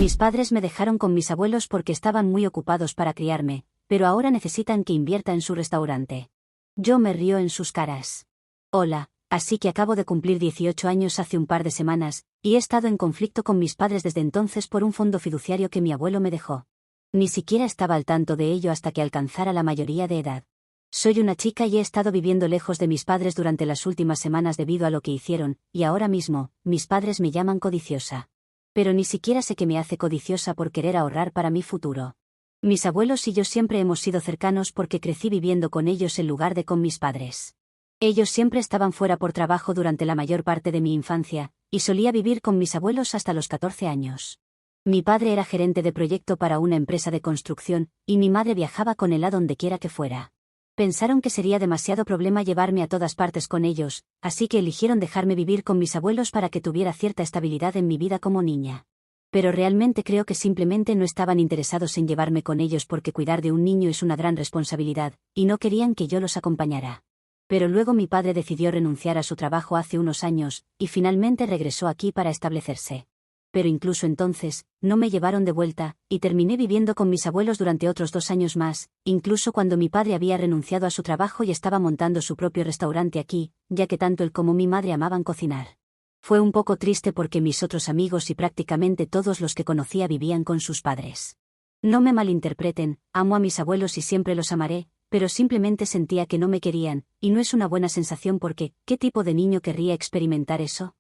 Mis padres me dejaron con mis abuelos porque estaban muy ocupados para criarme, pero ahora necesitan que invierta en su restaurante. Yo me río en sus caras. Hola, así que acabo de cumplir 18 años hace un par de semanas, y he estado en conflicto con mis padres desde entonces por un fondo fiduciario que mi abuelo me dejó. Ni siquiera estaba al tanto de ello hasta que alcanzara la mayoría de edad. Soy una chica y he estado viviendo lejos de mis padres durante las últimas semanas debido a lo que hicieron, y ahora mismo, mis padres me llaman codiciosa. Pero ni siquiera sé qué me hace codiciosa por querer ahorrar para mi futuro. Mis abuelos y yo siempre hemos sido cercanos porque crecí viviendo con ellos en lugar de con mis padres. Ellos siempre estaban fuera por trabajo durante la mayor parte de mi infancia, y solía vivir con mis abuelos hasta los 14 años. Mi padre era gerente de proyecto para una empresa de construcción, y mi madre viajaba con él a donde quiera que fuera. Pensaron que sería demasiado problema llevarme a todas partes con ellos, así que eligieron dejarme vivir con mis abuelos para que tuviera cierta estabilidad en mi vida como niña. Pero realmente creo que simplemente no estaban interesados en llevarme con ellos porque cuidar de un niño es una gran responsabilidad, y no querían que yo los acompañara. Pero luego mi padre decidió renunciar a su trabajo hace unos años, y finalmente regresó aquí para establecerse. Pero incluso entonces, no me llevaron de vuelta, y terminé viviendo con mis abuelos durante otros 2 años más, incluso cuando mi padre había renunciado a su trabajo y estaba montando su propio restaurante aquí, ya que tanto él como mi madre amaban cocinar. Fue un poco triste porque mis otros amigos y prácticamente todos los que conocía vivían con sus padres. No me malinterpreten, amo a mis abuelos y siempre los amaré, pero simplemente sentía que no me querían, y no es una buena sensación porque, ¿qué tipo de niño querría experimentar eso?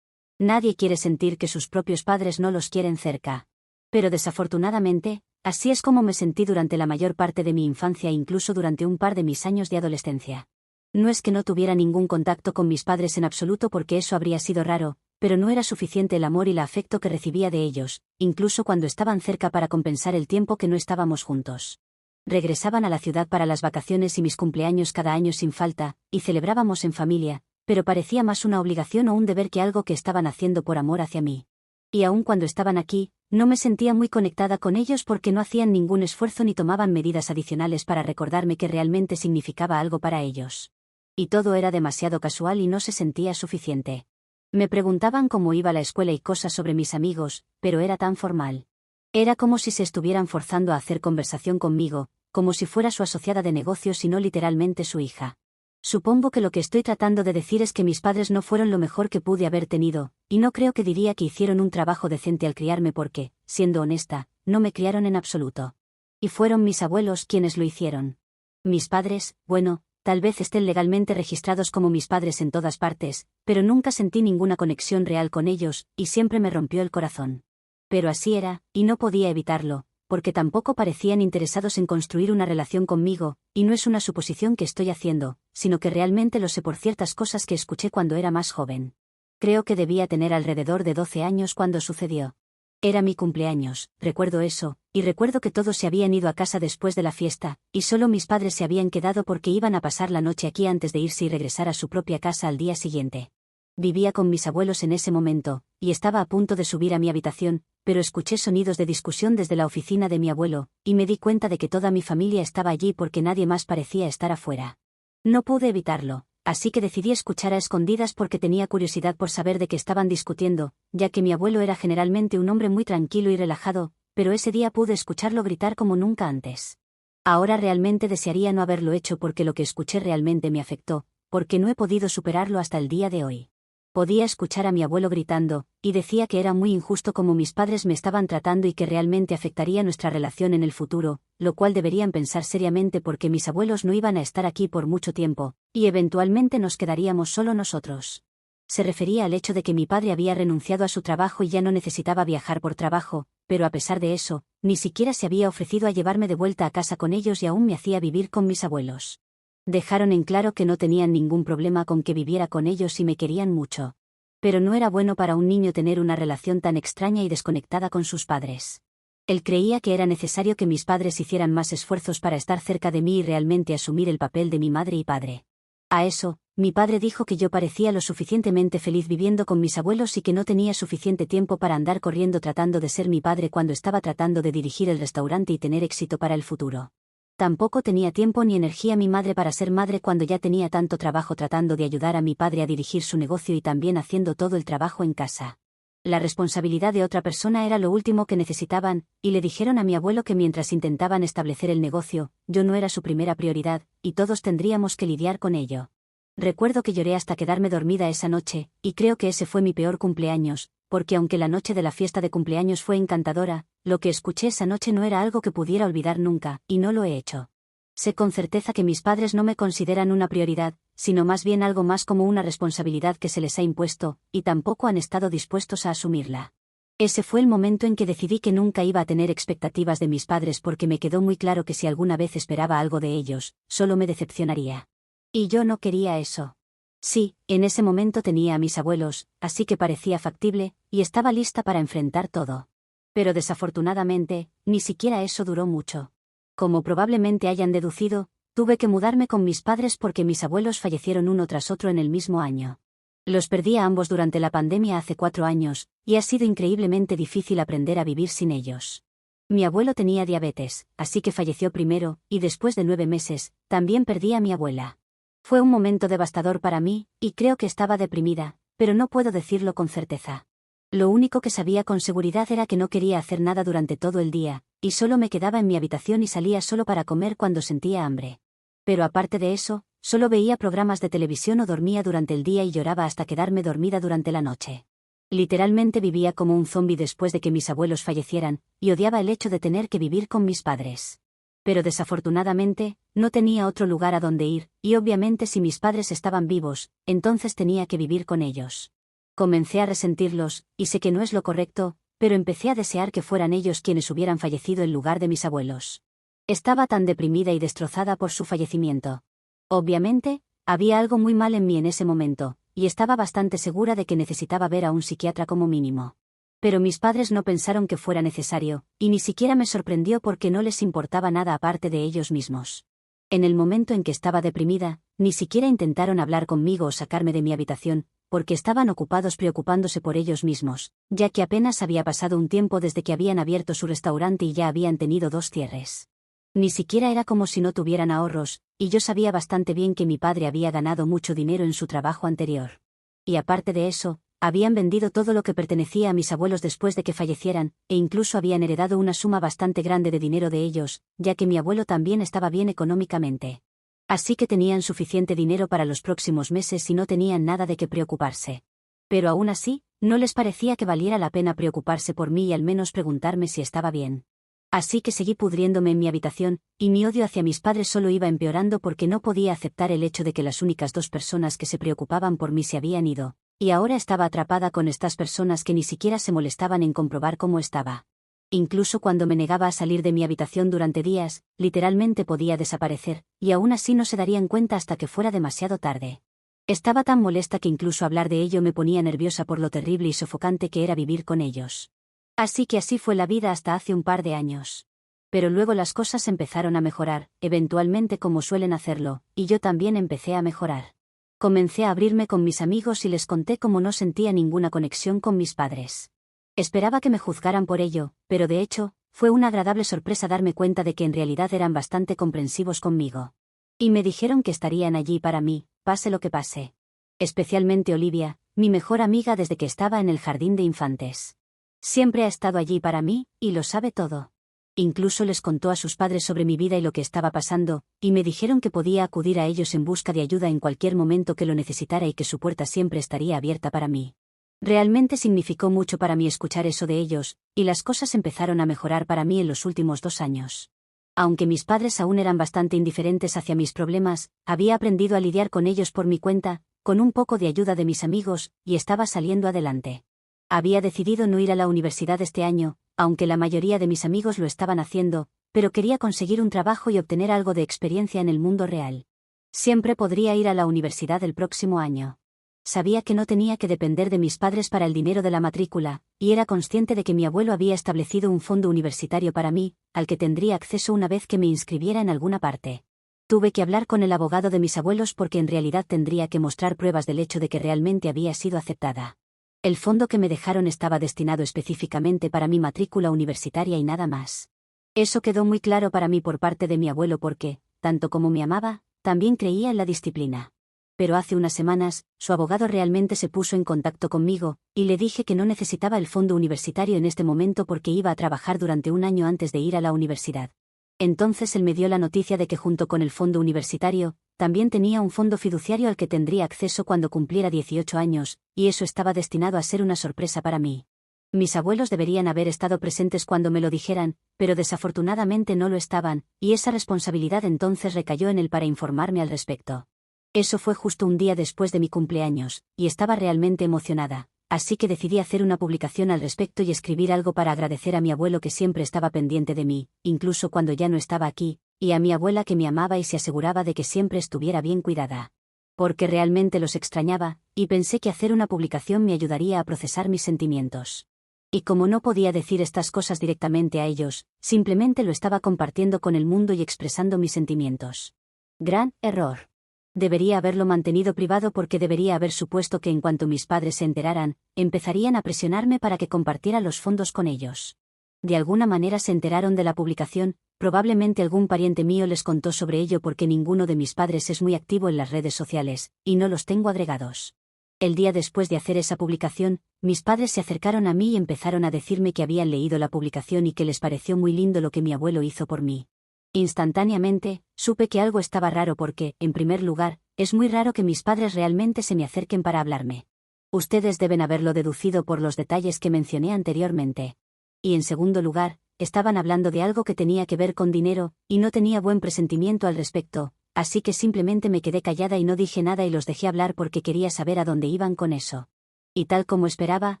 Nadie quiere sentir que sus propios padres no los quieren cerca. Pero desafortunadamente, así es como me sentí durante la mayor parte de mi infancia e incluso durante un par de mis años de adolescencia. No es que no tuviera ningún contacto con mis padres en absoluto porque eso habría sido raro, pero no era suficiente el amor y el afecto que recibía de ellos, incluso cuando estaban cerca para compensar el tiempo que no estábamos juntos. Regresaban a la ciudad para las vacaciones y mis cumpleaños cada año sin falta, y celebrábamos en familia, pero parecía más una obligación o un deber que algo que estaban haciendo por amor hacia mí. Y aun cuando estaban aquí, no me sentía muy conectada con ellos porque no hacían ningún esfuerzo ni tomaban medidas adicionales para recordarme que realmente significaba algo para ellos. Y todo era demasiado casual y no se sentía suficiente. Me preguntaban cómo iba la escuela y cosas sobre mis amigos, pero era tan formal. Era como si se estuvieran forzando a hacer conversación conmigo, como si fuera su asociada de negocios y no literalmente su hija. Supongo que lo que estoy tratando de decir es que mis padres no fueron lo mejor que pude haber tenido, y no creo que diría que hicieron un trabajo decente al criarme porque, siendo honesta, no me criaron en absoluto. Y fueron mis abuelos quienes lo hicieron. Mis padres, bueno, tal vez estén legalmente registrados como mis padres en todas partes, pero nunca sentí ninguna conexión real con ellos, y siempre me rompió el corazón. Pero así era, y no podía evitarlo, porque tampoco parecían interesados en construir una relación conmigo, y no es una suposición que estoy haciendo, sino que realmente lo sé por ciertas cosas que escuché cuando era más joven. Creo que debía tener alrededor de 12 años cuando sucedió. Era mi cumpleaños, recuerdo eso, y recuerdo que todos se habían ido a casa después de la fiesta, y solo mis padres se habían quedado porque iban a pasar la noche aquí antes de irse y regresar a su propia casa al día siguiente. Vivía con mis abuelos en ese momento, y estaba a punto de subir a mi habitación, pero escuché sonidos de discusión desde la oficina de mi abuelo, y me di cuenta de que toda mi familia estaba allí porque nadie más parecía estar afuera. No pude evitarlo, así que decidí escuchar a escondidas porque tenía curiosidad por saber de qué estaban discutiendo, ya que mi abuelo era generalmente un hombre muy tranquilo y relajado, pero ese día pude escucharlo gritar como nunca antes. Ahora realmente desearía no haberlo hecho porque lo que escuché realmente me afectó, porque no he podido superarlo hasta el día de hoy. Podía escuchar a mi abuelo gritando, y decía que era muy injusto como mis padres me estaban tratando y que realmente afectaría nuestra relación en el futuro, lo cual deberían pensar seriamente porque mis abuelos no iban a estar aquí por mucho tiempo, y eventualmente nos quedaríamos solo nosotros. Se refería al hecho de que mi padre había renunciado a su trabajo y ya no necesitaba viajar por trabajo, pero a pesar de eso, ni siquiera se había ofrecido a llevarme de vuelta a casa con ellos y aún me hacía vivir con mis abuelos. Dejaron en claro que no tenían ningún problema con que viviera con ellos y me querían mucho. Pero no era bueno para un niño tener una relación tan extraña y desconectada con sus padres. Él creía que era necesario que mis padres hicieran más esfuerzos para estar cerca de mí y realmente asumir el papel de mi madre y padre. A eso, mi padre dijo que yo parecía lo suficientemente feliz viviendo con mis abuelos y que no tenía suficiente tiempo para andar corriendo tratando de ser mi padre cuando estaba tratando de dirigir el restaurante y tener éxito para el futuro. Tampoco tenía tiempo ni energía mi madre para ser madre cuando ya tenía tanto trabajo tratando de ayudar a mi padre a dirigir su negocio y también haciendo todo el trabajo en casa. La responsabilidad de otra persona era lo último que necesitaban, y le dijeron a mi abuelo que mientras intentaban establecer el negocio, yo no era su primera prioridad, y todos tendríamos que lidiar con ello. Recuerdo que lloré hasta quedarme dormida esa noche, y creo que ese fue mi peor cumpleaños, porque aunque la noche de la fiesta de cumpleaños fue encantadora, lo que escuché esa noche no era algo que pudiera olvidar nunca, y no lo he hecho. Sé con certeza que mis padres no me consideran una prioridad, sino más bien algo más como una responsabilidad que se les ha impuesto, y tampoco han estado dispuestos a asumirla. Ese fue el momento en que decidí que nunca iba a tener expectativas de mis padres porque me quedó muy claro que si alguna vez esperaba algo de ellos, solo me decepcionaría. Y yo no quería eso. Sí, en ese momento tenía a mis abuelos, así que parecía factible, y estaba lista para enfrentar todo. Pero desafortunadamente, ni siquiera eso duró mucho. Como probablemente hayan deducido, tuve que mudarme con mis padres porque mis abuelos fallecieron uno tras otro en el mismo año. Los perdí a ambos durante la pandemia hace 4 años, y ha sido increíblemente difícil aprender a vivir sin ellos. Mi abuelo tenía diabetes, así que falleció primero, y después de 9 meses, también perdí a mi abuela. Fue un momento devastador para mí, y creo que estaba deprimida, pero no puedo decirlo con certeza. Lo único que sabía con seguridad era que no quería hacer nada durante todo el día, y solo me quedaba en mi habitación y salía solo para comer cuando sentía hambre. Pero aparte de eso, solo veía programas de televisión o dormía durante el día y lloraba hasta quedarme dormida durante la noche. Literalmente vivía como un zombi después de que mis abuelos fallecieran, y odiaba el hecho de tener que vivir con mis padres. Pero desafortunadamente, no tenía otro lugar a donde ir, y obviamente si mis padres estaban vivos, entonces tenía que vivir con ellos. Comencé a resentirlos, y sé que no es lo correcto, pero empecé a desear que fueran ellos quienes hubieran fallecido en lugar de mis abuelos. Estaba tan deprimida y destrozada por su fallecimiento. Obviamente, había algo muy mal en mí en ese momento, y estaba bastante segura de que necesitaba ver a un psiquiatra como mínimo. Pero mis padres no pensaron que fuera necesario, y ni siquiera me sorprendió porque no les importaba nada aparte de ellos mismos. En el momento en que estaba deprimida, ni siquiera intentaron hablar conmigo o sacarme de mi habitación, porque estaban ocupados preocupándose por ellos mismos, ya que apenas había pasado un tiempo desde que habían abierto su restaurante y ya habían tenido 2 cierres. Ni siquiera era como si no tuvieran ahorros, y yo sabía bastante bien que mi padre había ganado mucho dinero en su trabajo anterior. Y aparte de eso, habían vendido todo lo que pertenecía a mis abuelos después de que fallecieran, e incluso habían heredado una suma bastante grande de dinero de ellos, ya que mi abuelo también estaba bien económicamente. Así que tenían suficiente dinero para los próximos meses y no tenían nada de qué preocuparse. Pero aún así, no les parecía que valiera la pena preocuparse por mí y al menos preguntarme si estaba bien. Así que seguí pudriéndome en mi habitación, y mi odio hacia mis padres solo iba empeorando porque no podía aceptar el hecho de que las únicas 2 personas que se preocupaban por mí se habían ido, y ahora estaba atrapada con estas personas que ni siquiera se molestaban en comprobar cómo estaba. Incluso cuando me negaba a salir de mi habitación durante días, literalmente podía desaparecer, y aún así no se darían cuenta hasta que fuera demasiado tarde. Estaba tan molesta que incluso hablar de ello me ponía nerviosa por lo terrible y sofocante que era vivir con ellos. Así que así fue la vida hasta hace un par de años. Pero luego las cosas empezaron a mejorar, eventualmente como suelen hacerlo, y yo también empecé a mejorar. Comencé a abrirme con mis amigos y les conté cómo no sentía ninguna conexión con mis padres. Esperaba que me juzgaran por ello, pero de hecho, fue una agradable sorpresa darme cuenta de que en realidad eran bastante comprensivos conmigo. Y me dijeron que estarían allí para mí, pase lo que pase. Especialmente Olivia, mi mejor amiga desde que estaba en el jardín de infantes. Siempre ha estado allí para mí, y lo sabe todo. Incluso les contó a sus padres sobre mi vida y lo que estaba pasando, y me dijeron que podía acudir a ellos en busca de ayuda en cualquier momento que lo necesitara y que su puerta siempre estaría abierta para mí. Realmente significó mucho para mí escuchar eso de ellos, y las cosas empezaron a mejorar para mí en los últimos 2 años. Aunque mis padres aún eran bastante indiferentes hacia mis problemas, había aprendido a lidiar con ellos por mi cuenta, con un poco de ayuda de mis amigos, y estaba saliendo adelante. Había decidido no ir a la universidad este año, aunque la mayoría de mis amigos lo estaban haciendo, pero quería conseguir un trabajo y obtener algo de experiencia en el mundo real. Siempre podría ir a la universidad el próximo año. Sabía que no tenía que depender de mis padres para el dinero de la matrícula, y era consciente de que mi abuelo había establecido un fondo universitario para mí, al que tendría acceso una vez que me inscribiera en alguna parte. Tuve que hablar con el abogado de mis abuelos porque en realidad tendría que mostrar pruebas del hecho de que realmente había sido aceptada. El fondo que me dejaron estaba destinado específicamente para mi matrícula universitaria y nada más. Eso quedó muy claro para mí por parte de mi abuelo porque, tanto como me amaba, también creía en la disciplina. pero hace unas semanas, su abogado realmente se puso en contacto conmigo, y le dije que no necesitaba el fondo universitario en este momento porque iba a trabajar durante un año antes de ir a la universidad. Entonces él me dio la noticia de que junto con el fondo universitario, también tenía un fondo fiduciario al que tendría acceso cuando cumpliera 18 años, y eso estaba destinado a ser una sorpresa para mí. Mis abuelos deberían haber estado presentes cuando me lo dijeran, pero desafortunadamente no lo estaban, y esa responsabilidad entonces recayó en él para informarme al respecto. Eso fue justo un día después de mi cumpleaños, y estaba realmente emocionada, así que decidí hacer una publicación al respecto y escribir algo para agradecer a mi abuelo que siempre estaba pendiente de mí, incluso cuando ya no estaba aquí, y a mi abuela que me amaba y se aseguraba de que siempre estuviera bien cuidada. Porque realmente los extrañaba, y pensé que hacer una publicación me ayudaría a procesar mis sentimientos. Y como no podía decir estas cosas directamente a ellos, simplemente lo estaba compartiendo con el mundo y expresando mis sentimientos. Gran error. Debería haberlo mantenido privado porque debería haber supuesto que en cuanto mis padres se enteraran, empezarían a presionarme para que compartiera los fondos con ellos. De alguna manera se enteraron de la publicación, probablemente algún pariente mío les contó sobre ello porque ninguno de mis padres es muy activo en las redes sociales, y no los tengo agregados. El día después de hacer esa publicación, mis padres se acercaron a mí y empezaron a decirme que habían leído la publicación y que les pareció muy lindo lo que mi abuelo hizo por mí. Instantáneamente, supe que algo estaba raro porque, en primer lugar, es muy raro que mis padres realmente se me acerquen para hablarme. Ustedes deben haberlo deducido por los detalles que mencioné anteriormente. Y en segundo lugar, estaban hablando de algo que tenía que ver con dinero, y no tenía buen presentimiento al respecto, así que simplemente me quedé callada y no dije nada y los dejé hablar porque quería saber a dónde iban con eso. Y tal como esperaba,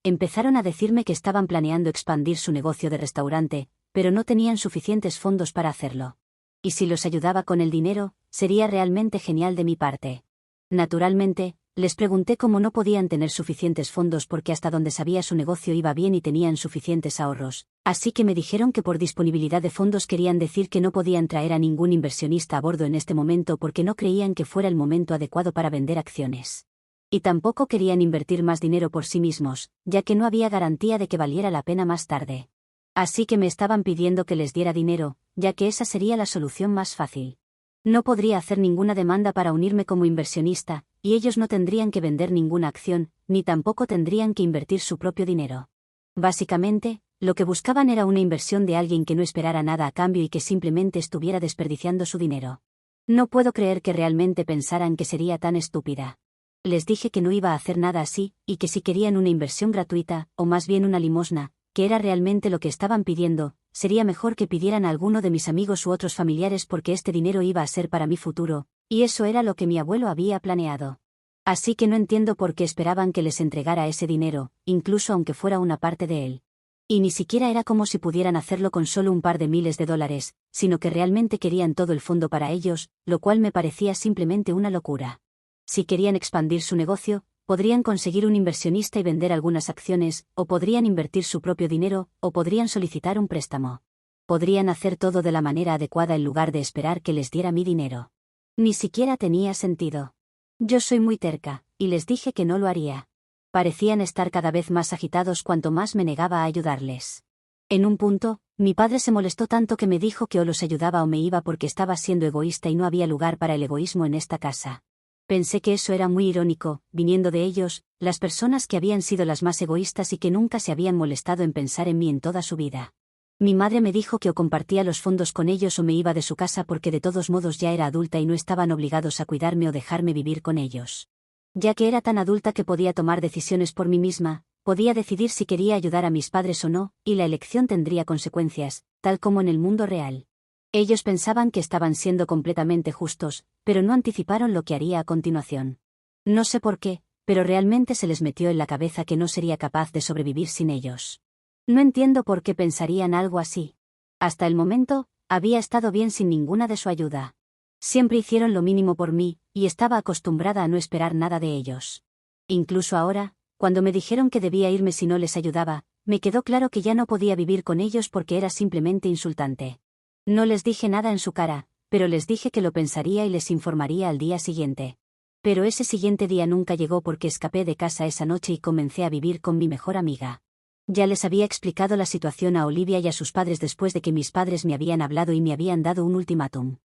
empezaron a decirme que estaban planeando expandir su negocio de restaurante, pero no tenían suficientes fondos para hacerlo. Y si los ayudaba con el dinero, sería realmente genial de mi parte. Naturalmente, les pregunté cómo no podían tener suficientes fondos porque hasta donde sabía su negocio iba bien y tenían suficientes ahorros, así que me dijeron que por disponibilidad de fondos querían decir que no podían traer a ningún inversionista a bordo en este momento porque no creían que fuera el momento adecuado para vender acciones. Y tampoco querían invertir más dinero por sí mismos, ya que no había garantía de que valiera la pena más tarde. Así que me estaban pidiendo que les diera dinero, ya que esa sería la solución más fácil. No podría hacer ninguna demanda para unirme como inversionista, y ellos no tendrían que vender ninguna acción, ni tampoco tendrían que invertir su propio dinero. Básicamente, lo que buscaban era una inversión de alguien que no esperara nada a cambio y que simplemente estuviera desperdiciando su dinero. No puedo creer que realmente pensaran que sería tan estúpida. Les dije que no iba a hacer nada así, y que si querían una inversión gratuita, o más bien una limosna, que era realmente lo que estaban pidiendo, sería mejor que pidieran a alguno de mis amigos u otros familiares porque este dinero iba a ser para mi futuro, y eso era lo que mi abuelo había planeado. Así que no entiendo por qué esperaban que les entregara ese dinero, incluso aunque fuera una parte de él. Y ni siquiera era como si pudieran hacerlo con solo un par de miles de dólares, sino que realmente querían todo el fondo para ellos, lo cual me parecía simplemente una locura. Si querían expandir su negocio, podrían conseguir un inversionista y vender algunas acciones, o podrían invertir su propio dinero, o podrían solicitar un préstamo. Podrían hacer todo de la manera adecuada en lugar de esperar que les diera mi dinero. Ni siquiera tenía sentido. Yo soy muy terca, y les dije que no lo haría. Parecían estar cada vez más agitados cuanto más me negaba a ayudarles. En un punto, mi padre se molestó tanto que me dijo que o los ayudaba o me iba porque estaba siendo egoísta y no había lugar para el egoísmo en esta casa. Pensé que eso era muy irónico, viniendo de ellos, las personas que habían sido las más egoístas y que nunca se habían molestado en pensar en mí en toda su vida. Mi madre me dijo que o compartía los fondos con ellos o me iba de su casa porque de todos modos ya era adulta y no estaban obligados a cuidarme o dejarme vivir con ellos. Ya que era tan adulta que podía tomar decisiones por mí misma, podía decidir si quería ayudar a mis padres o no, y la elección tendría consecuencias, tal como en el mundo real. Ellos pensaban que estaban siendo completamente justos, pero no anticiparon lo que haría a continuación. No sé por qué, pero realmente se les metió en la cabeza que no sería capaz de sobrevivir sin ellos. No entiendo por qué pensarían algo así. Hasta el momento, había estado bien sin ninguna de su ayuda. Siempre hicieron lo mínimo por mí, y estaba acostumbrada a no esperar nada de ellos. Incluso ahora, cuando me dijeron que debía irme si no les ayudaba, me quedó claro que ya no podía vivir con ellos porque era simplemente insultante. No les dije nada en su cara, pero les dije que lo pensaría y les informaría al día siguiente. Pero ese siguiente día nunca llegó porque escapé de casa esa noche y comencé a vivir con mi mejor amiga. Ya les había explicado la situación a Olivia y a sus padres después de que mis padres me habían hablado y me habían dado un ultimátum.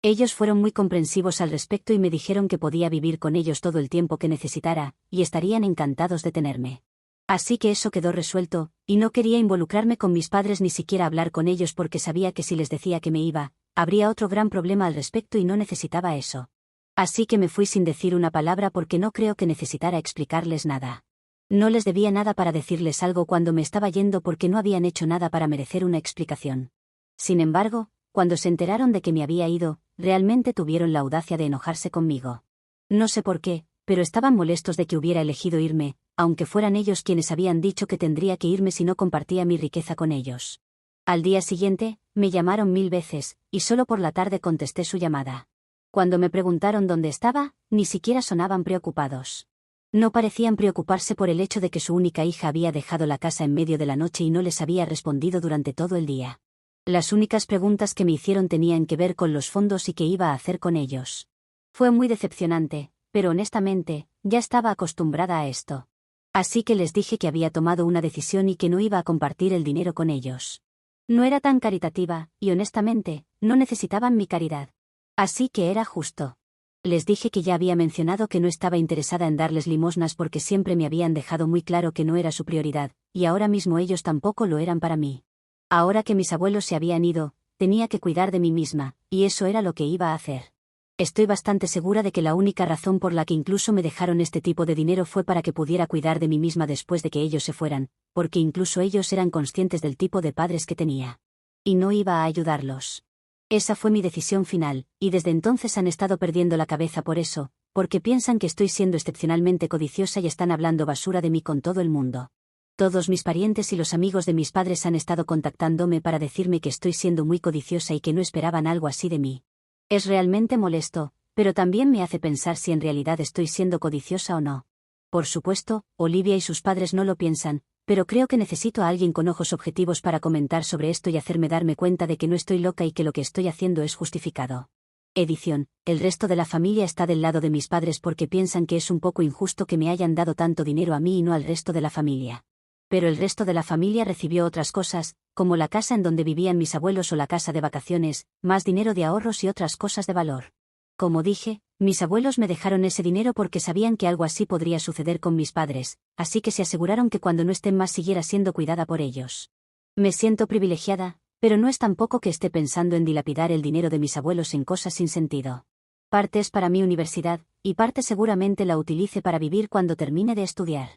Ellos fueron muy comprensivos al respecto y me dijeron que podía vivir con ellos todo el tiempo que necesitara, y estarían encantados de tenerme. Así que eso quedó resuelto, y no quería involucrarme con mis padres ni siquiera hablar con ellos porque sabía que si les decía que me iba, habría otro gran problema al respecto y no necesitaba eso. Así que me fui sin decir una palabra porque no creo que necesitara explicarles nada. No les debía nada para decirles algo cuando me estaba yendo porque no habían hecho nada para merecer una explicación. Sin embargo, cuando se enteraron de que me había ido, realmente tuvieron la audacia de enojarse conmigo. No sé por qué, pero estaban molestos de que hubiera elegido irme, aunque fueran ellos quienes habían dicho que tendría que irme si no compartía mi riqueza con ellos. Al día siguiente, me llamaron 1000 veces, y solo por la tarde contesté su llamada. Cuando me preguntaron dónde estaba, ni siquiera sonaban preocupados. No parecían preocuparse por el hecho de que su única hija había dejado la casa en medio de la noche y no les había respondido durante todo el día. Las únicas preguntas que me hicieron tenían que ver con los fondos y qué iba a hacer con ellos. Fue muy decepcionante, pero honestamente, ya estaba acostumbrada a esto. Así que les dije que había tomado una decisión y que no iba a compartir el dinero con ellos. No era tan caritativa, y honestamente, no necesitaban mi caridad. Así que era justo. Les dije que ya había mencionado que no estaba interesada en darles limosnas porque siempre me habían dejado muy claro que no era su prioridad, y ahora mismo ellos tampoco lo eran para mí. Ahora que mis abuelos se habían ido, tenía que cuidar de mí misma, y eso era lo que iba a hacer. Estoy bastante segura de que la única razón por la que incluso me dejaron este tipo de dinero fue para que pudiera cuidar de mí misma después de que ellos se fueran, porque incluso ellos eran conscientes del tipo de padres que tenía. Y no iba a ayudarlos. Esa fue mi decisión final, y desde entonces han estado perdiendo la cabeza por eso, porque piensan que estoy siendo excepcionalmente codiciosa y están hablando basura de mí con todo el mundo. Todos mis parientes y los amigos de mis padres han estado contactándome para decirme que estoy siendo muy codiciosa y que no esperaban algo así de mí. Es realmente molesto, pero también me hace pensar si en realidad estoy siendo codiciosa o no. Por supuesto, Olivia y sus padres no lo piensan, pero creo que necesito a alguien con ojos objetivos para comentar sobre esto y hacerme darme cuenta de que no estoy loca y que lo que estoy haciendo es justificado. Edición: el resto de la familia está del lado de mis padres porque piensan que es un poco injusto que me hayan dado tanto dinero a mí y no al resto de la familia. Pero el resto de la familia recibió otras cosas, como la casa en donde vivían mis abuelos o la casa de vacaciones, más dinero de ahorros y otras cosas de valor. Como dije, mis abuelos me dejaron ese dinero porque sabían que algo así podría suceder con mis padres, así que se aseguraron que cuando no estén más siguiera siendo cuidada por ellos. Me siento privilegiada, pero no es tampoco que esté pensando en dilapidar el dinero de mis abuelos en cosas sin sentido. Parte es para mi universidad, y parte seguramente la utilice para vivir cuando termine de estudiar.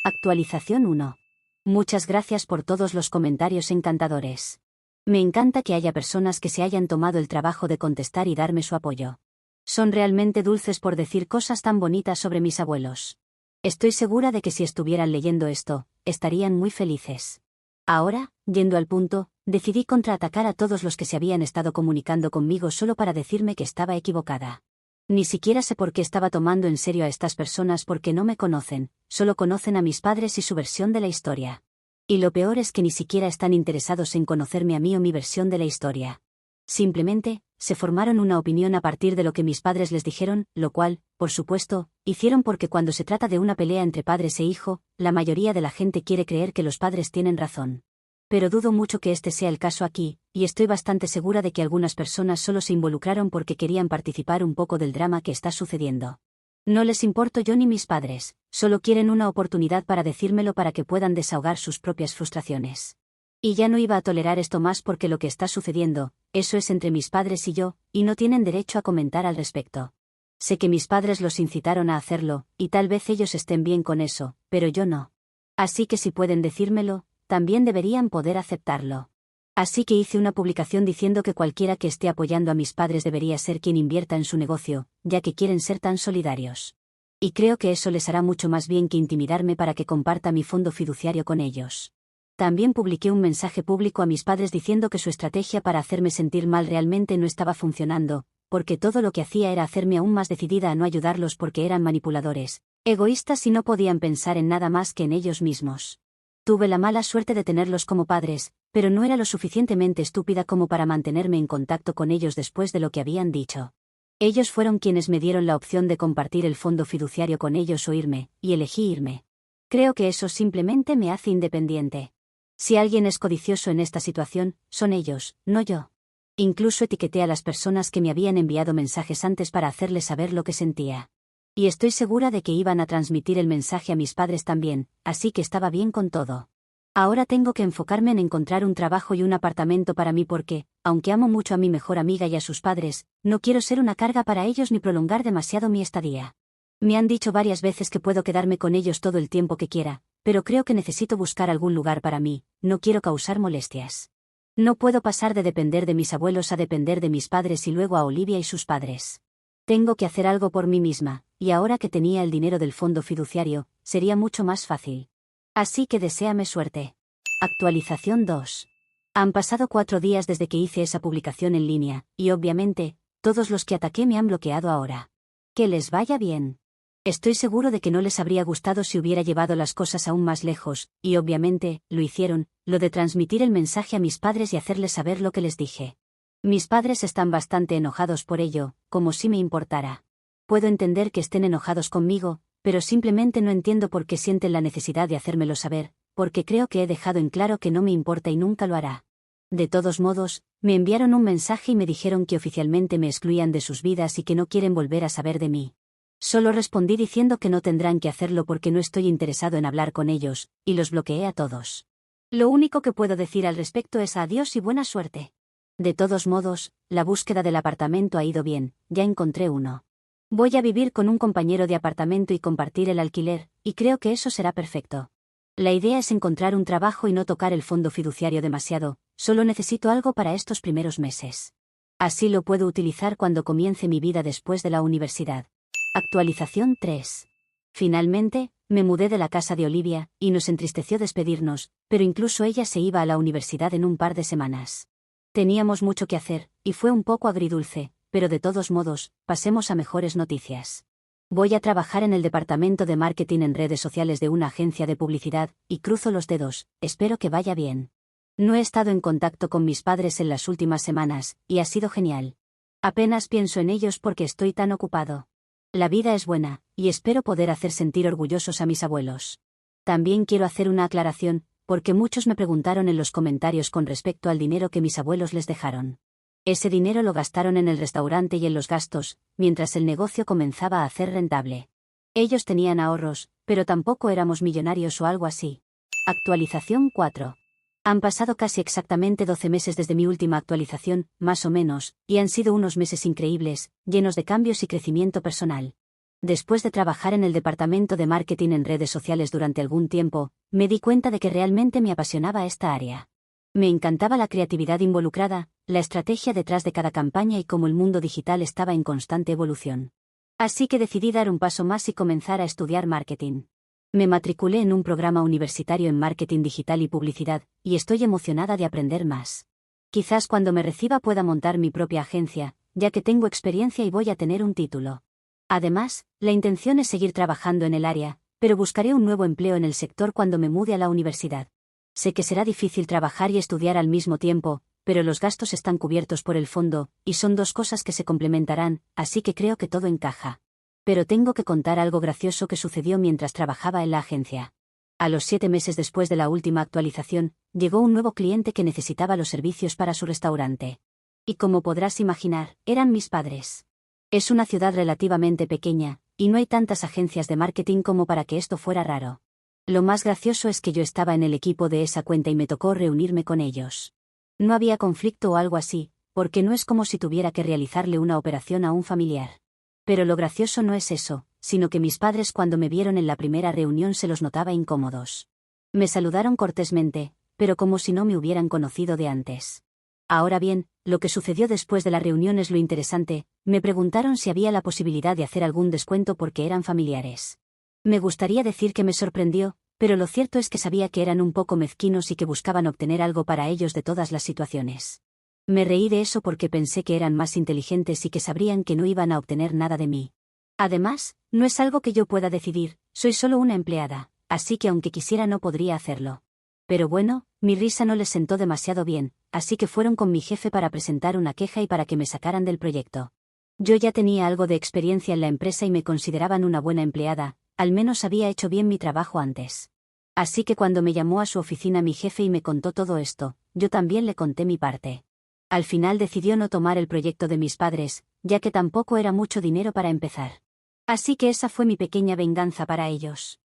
Actualización 1. Muchas gracias por todos los comentarios encantadores. Me encanta que haya personas que se hayan tomado el trabajo de contestar y darme su apoyo. Son realmente dulces por decir cosas tan bonitas sobre mis abuelos. Estoy segura de que si estuvieran leyendo esto, estarían muy felices. Ahora, yendo al punto, decidí contraatacar a todos los que se habían estado comunicando conmigo solo para decirme que estaba equivocada. Ni siquiera sé por qué estaba tomando en serio a estas personas porque no me conocen, solo conocen a mis padres y su versión de la historia. Y lo peor es que ni siquiera están interesados en conocerme a mí o mi versión de la historia. Simplemente, se formaron una opinión a partir de lo que mis padres les dijeron, lo cual, por supuesto, hicieron porque cuando se trata de una pelea entre padres e hijo, la mayoría de la gente quiere creer que los padres tienen razón. Pero dudo mucho que este sea el caso aquí, y estoy bastante segura de que algunas personas solo se involucraron porque querían participar un poco del drama que está sucediendo. No les importo yo ni mis padres, solo quieren una oportunidad para decírmelo para que puedan desahogar sus propias frustraciones. Y ya no iba a tolerar esto más porque lo que está sucediendo, eso es entre mis padres y yo, y no tienen derecho a comentar al respecto. Sé que mis padres los incitaron a hacerlo, y tal vez ellos estén bien con eso, pero yo no. Así que si pueden decírmelo, también deberían poder aceptarlo. Así que hice una publicación diciendo que cualquiera que esté apoyando a mis padres debería ser quien invierta en su negocio, ya que quieren ser tan solidarios. Y creo que eso les hará mucho más bien que intimidarme para que comparta mi fondo fiduciario con ellos. También publiqué un mensaje público a mis padres diciendo que su estrategia para hacerme sentir mal realmente no estaba funcionando, porque todo lo que hacía era hacerme aún más decidida a no ayudarlos porque eran manipuladores, egoístas y no podían pensar en nada más que en ellos mismos. Tuve la mala suerte de tenerlos como padres, pero no era lo suficientemente estúpida como para mantenerme en contacto con ellos después de lo que habían dicho. Ellos fueron quienes me dieron la opción de compartir el fondo fiduciario con ellos o irme, y elegí irme. Creo que eso simplemente me hace independiente. Si alguien es codicioso en esta situación, son ellos, no yo. Incluso etiqueté a las personas que me habían enviado mensajes antes para hacerles saber lo que sentía. Y estoy segura de que iban a transmitir el mensaje a mis padres también, así que estaba bien con todo. Ahora tengo que enfocarme en encontrar un trabajo y un apartamento para mí porque, aunque amo mucho a mi mejor amiga y a sus padres, no quiero ser una carga para ellos ni prolongar demasiado mi estadía. Me han dicho varias veces que puedo quedarme con ellos todo el tiempo que quiera, pero creo que necesito buscar algún lugar para mí, no quiero causar molestias. No puedo pasar de depender de mis abuelos a depender de mis padres y luego a Olivia y sus padres. Tengo que hacer algo por mí misma, y ahora que tenía el dinero del fondo fiduciario, sería mucho más fácil. Así que deséame suerte. Actualización 2. Han pasado 4 días desde que hice esa publicación en línea, y obviamente, todos los que ataqué me han bloqueado ahora. Que les vaya bien. Estoy seguro de que no les habría gustado si hubiera llevado las cosas aún más lejos, y obviamente, lo hicieron, lo de transmitir el mensaje a mis padres y hacerles saber lo que les dije. Mis padres están bastante enojados por ello, como si me importara. Puedo entender que estén enojados conmigo, pero simplemente no entiendo por qué sienten la necesidad de hacérmelo saber, porque creo que he dejado en claro que no me importa y nunca lo hará. De todos modos, me enviaron un mensaje y me dijeron que oficialmente me excluían de sus vidas y que no quieren volver a saber de mí. Solo respondí diciendo que no tendrán que hacerlo porque no estoy interesado en hablar con ellos, y los bloqueé a todos. Lo único que puedo decir al respecto es adiós y buena suerte. De todos modos, la búsqueda del apartamento ha ido bien, ya encontré uno. Voy a vivir con un compañero de apartamento y compartir el alquiler, y creo que eso será perfecto. La idea es encontrar un trabajo y no tocar el fondo fiduciario demasiado, solo necesito algo para estos primeros meses. Así lo puedo utilizar cuando comience mi vida después de la universidad. Actualización 3. Finalmente, me mudé de la casa de Olivia, y nos entristeció despedirnos, pero incluso ella se iba a la universidad en un par de semanas. Teníamos mucho que hacer, y fue un poco agridulce, pero de todos modos, pasemos a mejores noticias. Voy a trabajar en el departamento de marketing en redes sociales de una agencia de publicidad, y cruzo los dedos, espero que vaya bien. No he estado en contacto con mis padres en las últimas semanas, y ha sido genial. Apenas pienso en ellos porque estoy tan ocupado. La vida es buena, y espero poder hacer sentir orgullosos a mis abuelos. También quiero hacer una aclaración, porque muchos me preguntaron en los comentarios con respecto al dinero que mis abuelos les dejaron. Ese dinero lo gastaron en el restaurante y en los gastos, mientras el negocio comenzaba a hacer rentable. Ellos tenían ahorros, pero tampoco éramos millonarios o algo así. Actualización 4. Han pasado casi exactamente 12 meses desde mi última actualización, más o menos, y han sido unos meses increíbles, llenos de cambios y crecimiento personal. Después de trabajar en el departamento de marketing en redes sociales durante algún tiempo, me di cuenta de que realmente me apasionaba esta área. Me encantaba la creatividad involucrada, la estrategia detrás de cada campaña y cómo el mundo digital estaba en constante evolución. Así que decidí dar un paso más y comenzar a estudiar marketing. Me matriculé en un programa universitario en marketing digital y publicidad, y estoy emocionada de aprender más. Quizás cuando me reciba pueda montar mi propia agencia, ya que tengo experiencia y voy a tener un título. Además, la intención es seguir trabajando en el área, pero buscaré un nuevo empleo en el sector cuando me mude a la universidad. Sé que será difícil trabajar y estudiar al mismo tiempo, pero los gastos están cubiertos por el fondo, y son dos cosas que se complementarán, así que creo que todo encaja. Pero tengo que contar algo gracioso que sucedió mientras trabajaba en la agencia. A los 7 meses después de la última actualización, llegó un nuevo cliente que necesitaba los servicios para su restaurante. Y como podrás imaginar, eran mis padres. Es una ciudad relativamente pequeña, y no hay tantas agencias de marketing como para que esto fuera raro. Lo más gracioso es que yo estaba en el equipo de esa cuenta y me tocó reunirme con ellos. No había conflicto o algo así, porque no es como si tuviera que realizarle una operación a un familiar. Pero lo gracioso no es eso, sino que mis padres cuando me vieron en la primera reunión se los notaba incómodos. Me saludaron cortésmente, pero como si no me hubieran conocido de antes. Ahora bien, lo que sucedió después de la reunión es lo interesante, me preguntaron si había la posibilidad de hacer algún descuento porque eran familiares. Me gustaría decir que me sorprendió, pero lo cierto es que sabía que eran un poco mezquinos y que buscaban obtener algo para ellos de todas las situaciones. Me reí de eso porque pensé que eran más inteligentes y que sabrían que no iban a obtener nada de mí. Además, no es algo que yo pueda decidir, soy solo una empleada, así que aunque quisiera no podría hacerlo. Pero bueno, mi risa no les sentó demasiado bien, así que fueron con mi jefe para presentar una queja y para que me sacaran del proyecto. Yo ya tenía algo de experiencia en la empresa y me consideraban una buena empleada, al menos había hecho bien mi trabajo antes. Así que cuando me llamó a su oficina mi jefe y me contó todo esto, yo también le conté mi parte. Al final decidió no tomar el proyecto de mis padres, ya que tampoco era mucho dinero para empezar. Así que esa fue mi pequeña venganza para ellos.